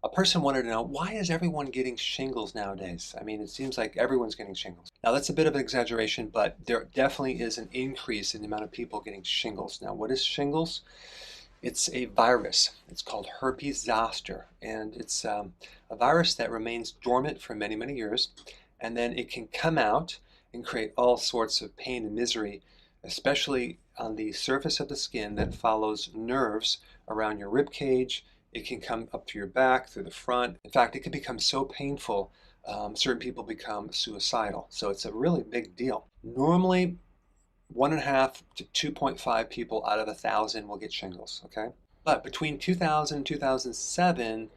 A person wanted to know, why is everyone getting shingles nowadays? I mean, it seems like everyone's getting shingles. Now, that's a bit of an exaggeration, but there definitely is an increase in the amount of people getting shingles. Now, what is shingles? It's a virus. It's called herpes zoster, and it's a virus that remains dormant for many, many years, and then it can come out and create all sorts of pain and misery, especially on the surface of the skin that follows nerves around your rib cage. It can come up through your back, through the front. In fact, it can become so painful, certain people become suicidal. So it's a really big deal. Normally, 1.5 to 2.5 people out of 1,000 will get shingles, okay? But between 2000 and 2007,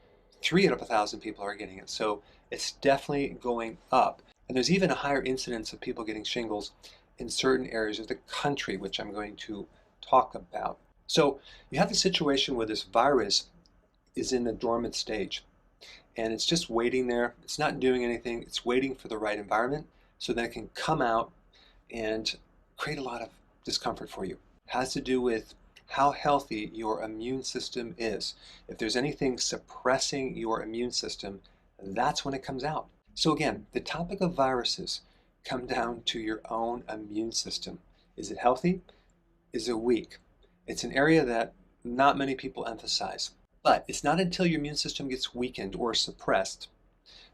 3 out of 1,000 people are getting it. So it's definitely going up. And there's even a higher incidence of people getting shingles in certain areas of the country, which I'm going to talk about. So you have the situation where this virus is in the dormant stage, and it's just waiting there. It's not doing anything. It's waiting for the right environment so that it can come out and create a lot of discomfort for you. It has to do with how healthy your immune system is. If there's anything suppressing your immune system, that's when it comes out. So again, the topic of viruses come down to your own immune system. Is it healthy? Is it weak? It's an area that not many people emphasize. But it's not until your immune system gets weakened or suppressed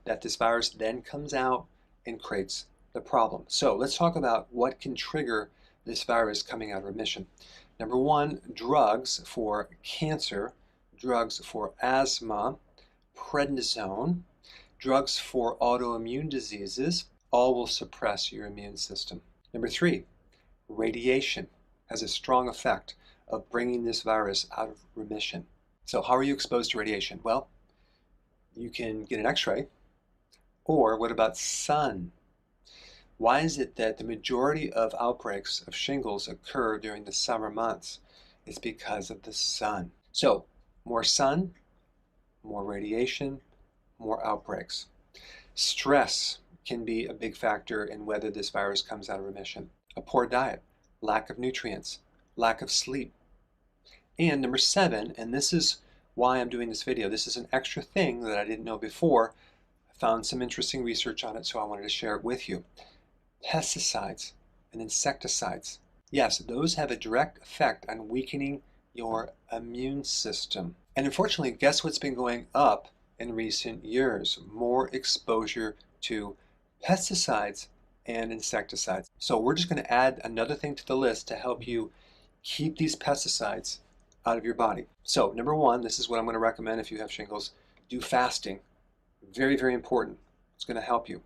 that this virus then comes out and creates the problem. So let's talk about what can trigger this virus coming out of remission. Number one, drugs for cancer, drugs for asthma, prednisone, drugs for autoimmune diseases, all will suppress your immune system. Number three, radiation has a strong effect of bringing this virus out of remission. So how are you exposed to radiation? Well, you can get an x-ray, or what about sun? Why is it that the majority of outbreaks of shingles occur during the summer months? It's because of the sun. So more sun, more radiation, more outbreaks. Stress can be a big factor in whether this virus comes out of remission. A poor diet, lack of nutrients, lack of sleep. And number 7, and this is why I'm doing this video, this is an extra thing that I didn't know before. I found some interesting research on it, so I wanted to share it with you. Pesticides and insecticides. Yes, those have a direct effect on weakening your immune system. And unfortunately, guess what's been going up in recent years? More exposure to pesticides and insecticides. So we're just going to add another thing to the list to help you keep these pesticides out of your body. So number 1, this is what I'm going to recommend if you have shingles. Do fasting. Very, very important. It's going to help you.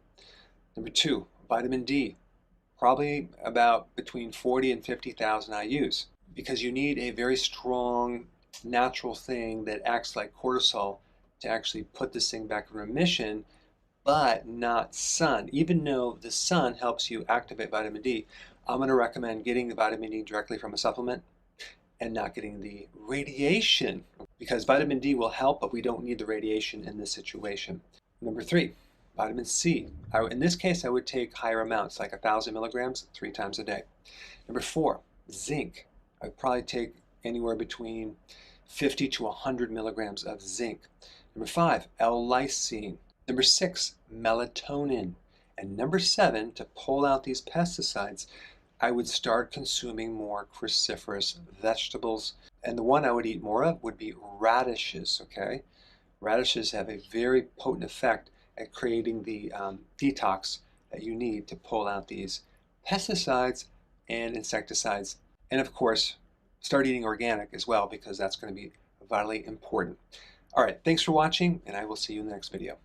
Number 2, vitamin D. Probably about between 40 and 50,000 IUs, because you need a very strong natural thing that acts like cortisol to actually put this thing back in remission, but not sun. Even though the sun helps you activate vitamin D, I'm going to recommend getting the vitamin D directly from a supplement and not getting the radiation, because vitamin D will help, but we don't need the radiation in this situation. Number 3, vitamin C. In this case, I would take higher amounts, like 1,000 milligrams 3 times a day. Number 4, zinc. I would probably take anywhere between 50 to 100 milligrams of zinc. Number 5, L-lysine. Number 6, melatonin. And number 7, to pull out these pesticides, I would start consuming more cruciferous vegetables. And the one I would eat more of would be radishes, okay? Radishes have a very potent effect at creating the detox that you need to pull out these pesticides and insecticides. And of course, start eating organic as well, because that's going to be vitally important. All right, thanks for watching, and I will see you in the next video.